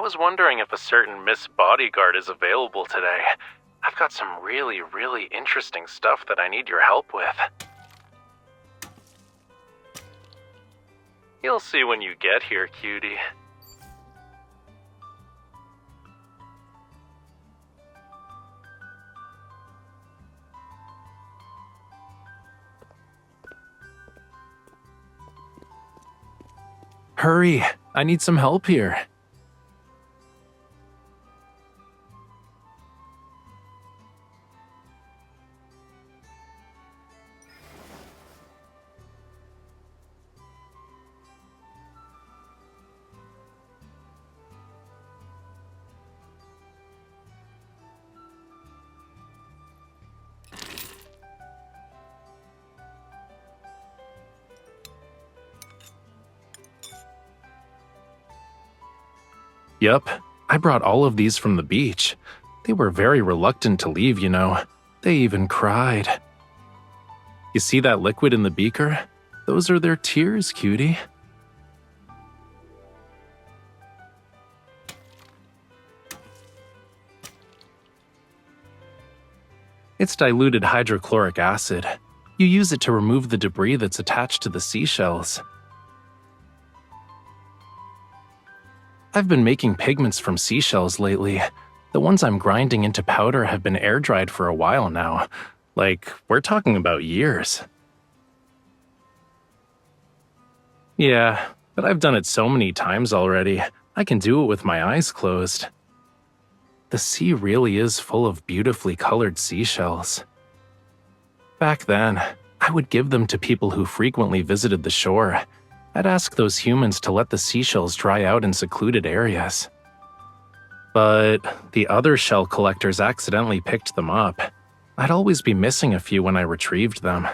was wondering if a certain Miss Bodyguard is available today. I've got some really, really interesting stuff that I need your help with. You'll see when you get here, cutie. Hurry, I need some help here. Yup, I brought all of these from the beach. They were very reluctant to leave, you know. They even cried. You see that liquid in the beaker? Those are their tears, cutie. It's diluted hydrochloric acid. You use it to remove the debris that's attached to the seashells. I've been making pigments from seashells lately. The ones I'm grinding into powder have been air-dried for a while now. Like, we're talking about years. Yeah, but I've done it so many times already, I can do it with my eyes closed. The sea really is full of beautifully colored seashells. Back then, I would give them to people who frequently visited the shore. I'd ask those humans to let the seashells dry out in secluded areas. But the other shell collectors accidentally picked them up. I'd always be missing a few when I retrieved them.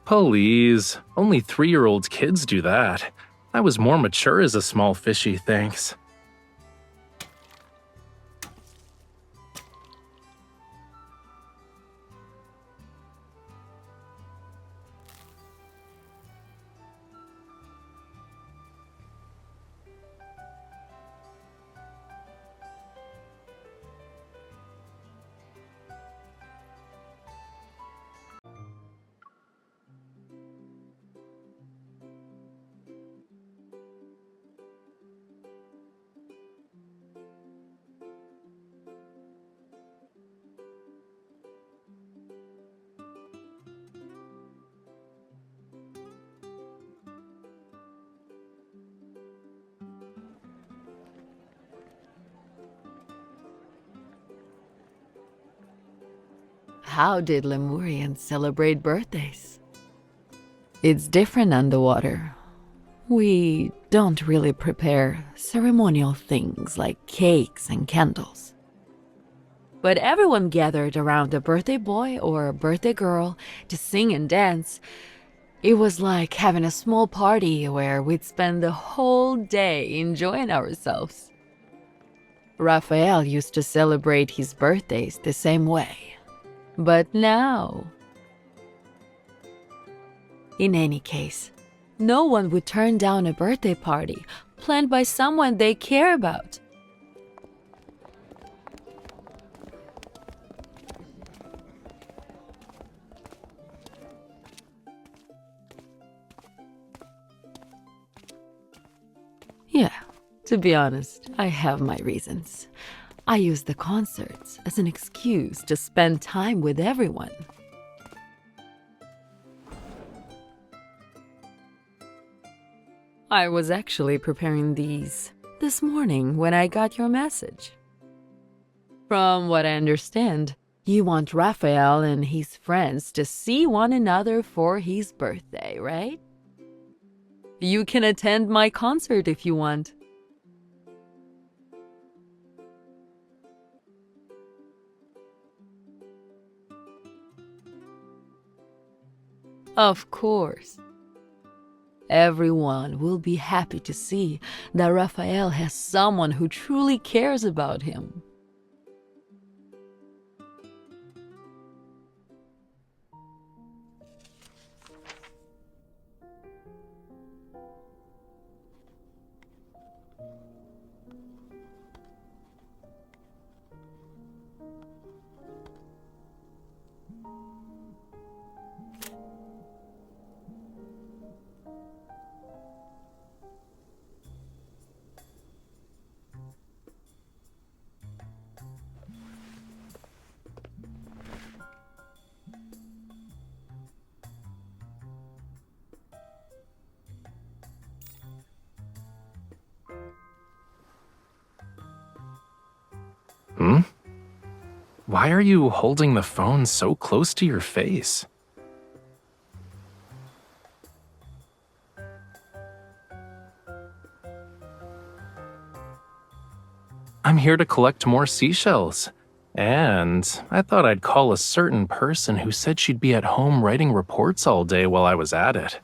Please, only 3-year-old kids do that. I was more mature as a small fishy, thanks. How did Lemurians celebrate birthdays? It's different underwater. We don't really prepare ceremonial things like cakes and candles. But everyone gathered around a birthday boy or a birthday girl to sing and dance. It was like having a small party where we'd spend the whole day enjoying ourselves. Raphael used to celebrate his birthdays the same way. But now... In any case, no one would turn down a birthday party planned by someone they care about. Yeah, to be honest, I have my reasons. I use the concerts as an excuse to spend time with everyone. I was actually preparing these this morning when I got your message. From what I understand, you want Raphael and his friends to see one another for his birthday, right? You can attend my concert if you want. Of course. Everyone will be happy to see that Raphael has someone who truly cares about him. Hmm? Why are you holding the phone so close to your face? I'm here to collect more seashells. And I thought I'd call a certain person who said she'd be at home writing reports all day while I was at it.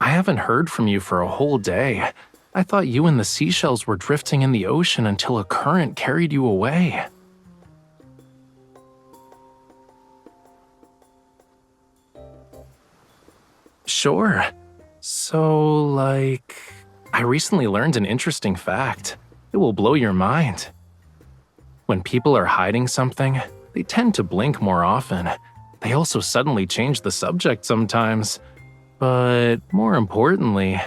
I haven't heard from you for a whole day. I thought you and the seashells were drifting in the ocean until a current carried you away. Sure. So, I recently learned an interesting fact. It will blow your mind. When people are hiding something, they tend to blink more often. They also suddenly change the subject sometimes. But more importantly,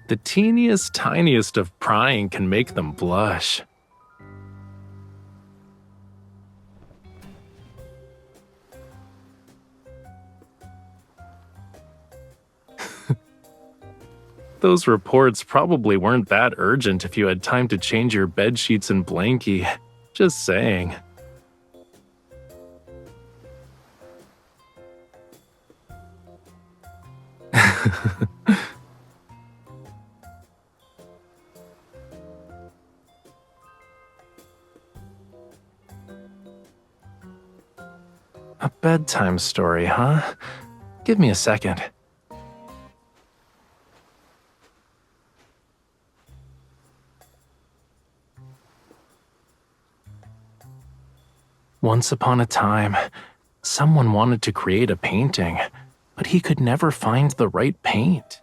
the teeniest, tiniest of prying can make them blush. Those reports probably weren't that urgent if you had time to change your bed sheets and blankie. Just saying. A bedtime story, huh? Give me a second. Once upon a time, someone wanted to create a painting, but he could never find the right paint.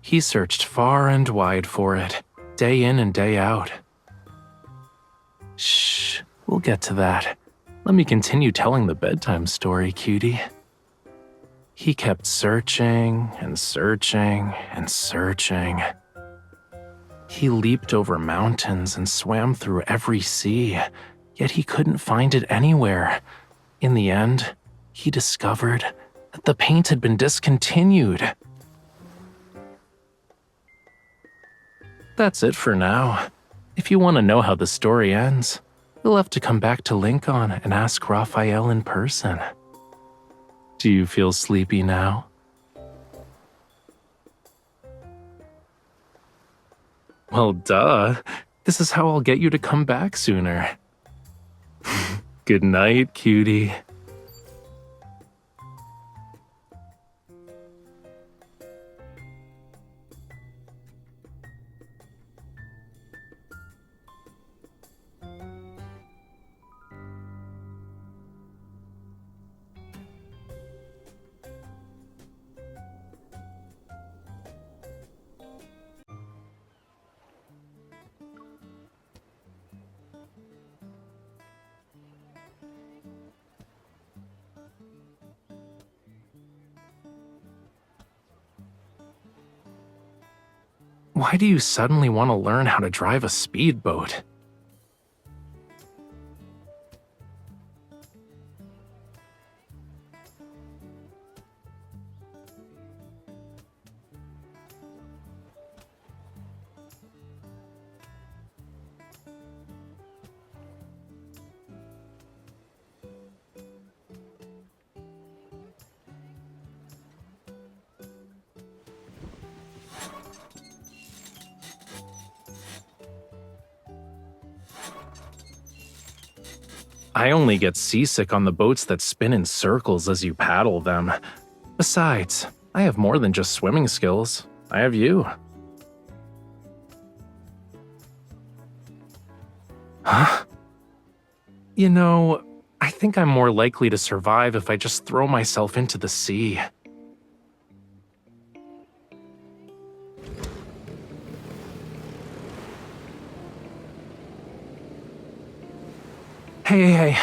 He searched far and wide for it, day in and day out. Shh, we'll get to that. Let me continue telling the bedtime story, cutie. He kept searching and searching and searching. He leaped over mountains and swam through every sea, yet he couldn't find it anywhere. In the end, he discovered that the paint had been discontinued. That's it for now. If you want to know how the story ends, you'll have to come back to Lincoln and ask Rafayel in person. Do you feel sleepy now? Well, duh. This is how I'll get you to come back sooner. Good night, cutie. Why do you suddenly want to learn how to drive a speedboat? I only get seasick on the boats that spin in circles as you paddle them. Besides, I have more than just swimming skills. I have you. Huh? You know, I think I'm more likely to survive if I just throw myself into the sea. Hey,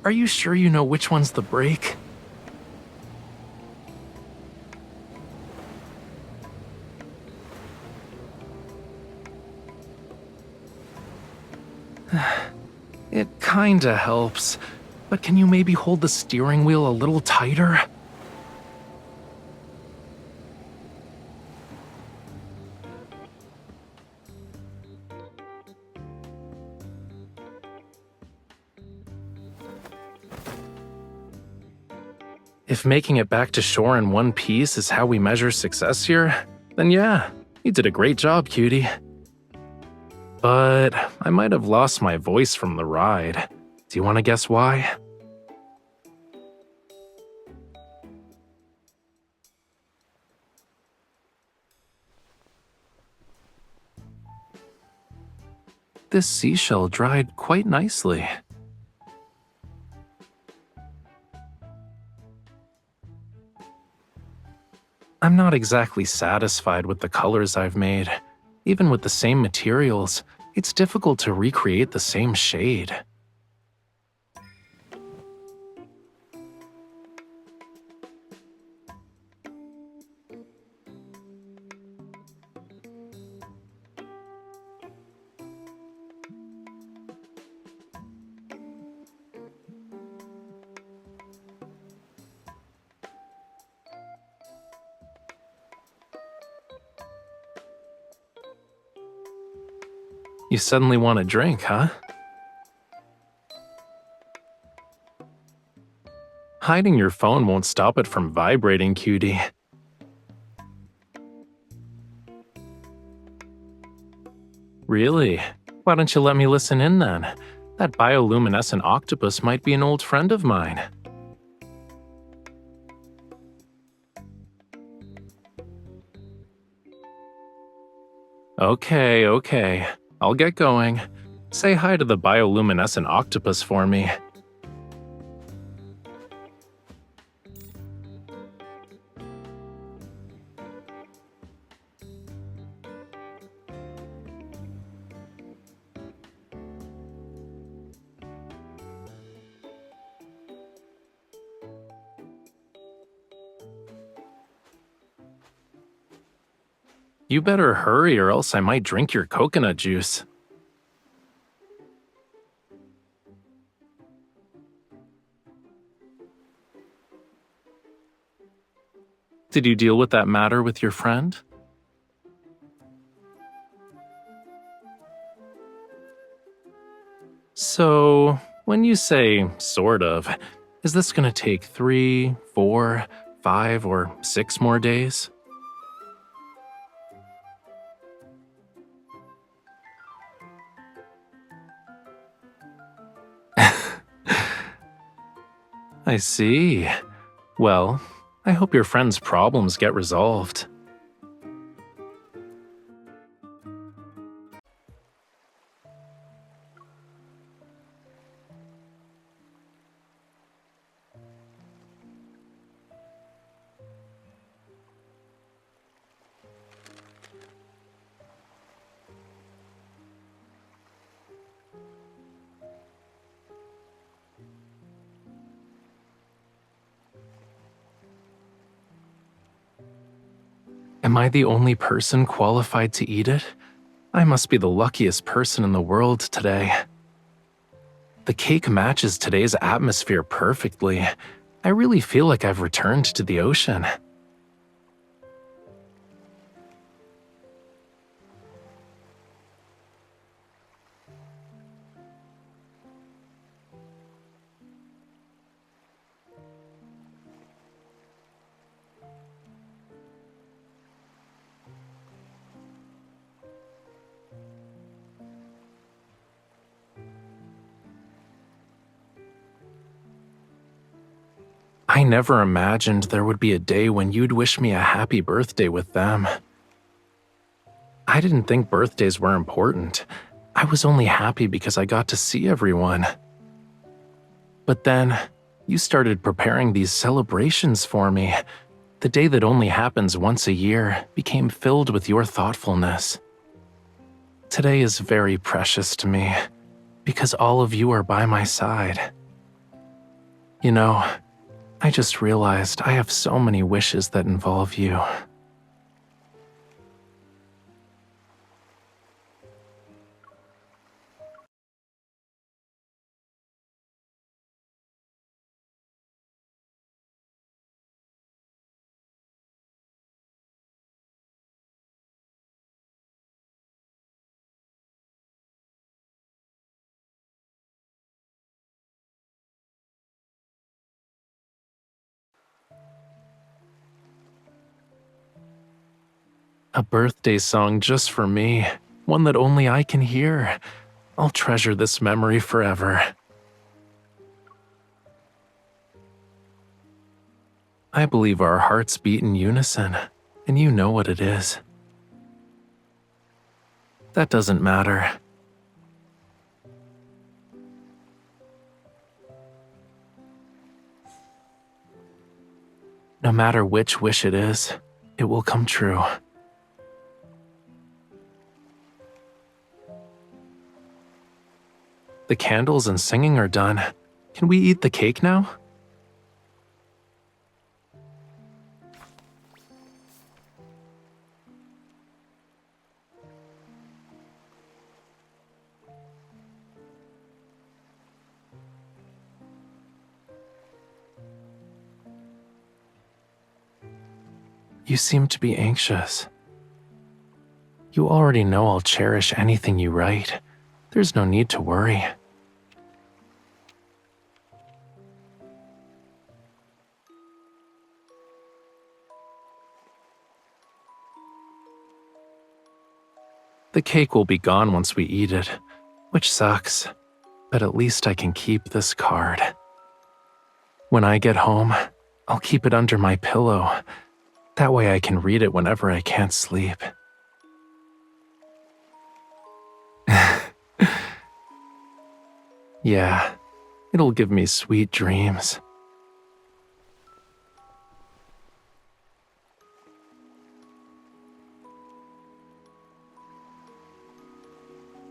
are you sure you know which one's the brake? It kinda helps, but can you maybe hold the steering wheel a little tighter? If making it back to shore in one piece is how we measure success here, then yeah, you did a great job, cutie. But I might have lost my voice from the ride. Do you want to guess why? This seashell dried quite nicely. I'm not exactly satisfied with the colors I've made. Even with the same materials, it's difficult to recreate the same shade. You suddenly want a drink, huh? Hiding your phone won't stop it from vibrating, cutie. Really? Why don't you let me listen in then? That bioluminescent octopus might be an old friend of mine. Okay. I'll get going. Say hi to the bioluminescent octopus for me. You better hurry or else I might drink your coconut juice. Did you deal with that matter with your friend? So, when you say sort of, is this gonna take 3, 4, 5, or 6 more days? I see. Well, I hope your friend's problems get resolved. Am I the only person qualified to eat it? I must be the luckiest person in the world today. The cake matches today's atmosphere perfectly. I really feel like I've returned to the ocean. I never imagined there would be a day when you'd wish me a happy birthday with them. I didn't think birthdays were important. I was only happy because I got to see everyone. But then, you started preparing these celebrations for me. The day that only happens once a year became filled with your thoughtfulness. Today is very precious to me, because all of you are by my side. You know, I just realized I have so many wishes that involve you. A birthday song just for me, one that only I can hear. I'll treasure this memory forever. I believe our hearts beat in unison, and you know what it is. That doesn't matter. No matter which wish it is, it will come true. The candles and singing are done. Can we eat the cake now? You seem to be anxious. You already know I'll cherish anything you write. There's no need to worry. The cake will be gone once we eat it, which sucks, but at least I can keep this card. When I get home, I'll keep it under my pillow. That way I can read it whenever I can't sleep. Yeah, it'll give me sweet dreams.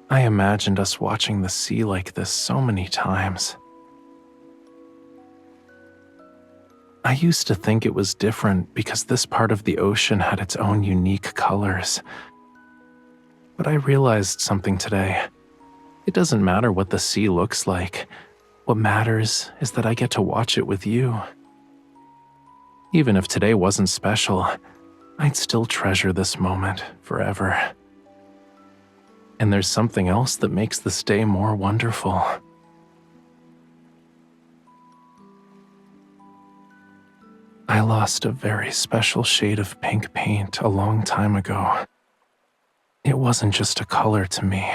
I imagined us watching the sea like this so many times. I used to think it was different because this part of the ocean had its own unique colors. But I realized something today. It doesn't matter what the sea looks like. What matters is that I get to watch it with you. Even if today wasn't special, I'd still treasure this moment forever. And there's something else that makes this day more wonderful. I lost a very special shade of pink paint a long time ago. It wasn't just a color to me.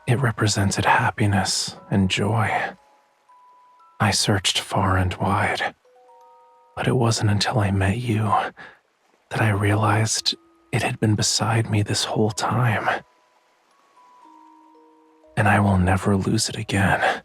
It represented happiness and joy. I searched far and wide, but it wasn't until I met you that I realized it had been beside me this whole time. And I will never lose it again.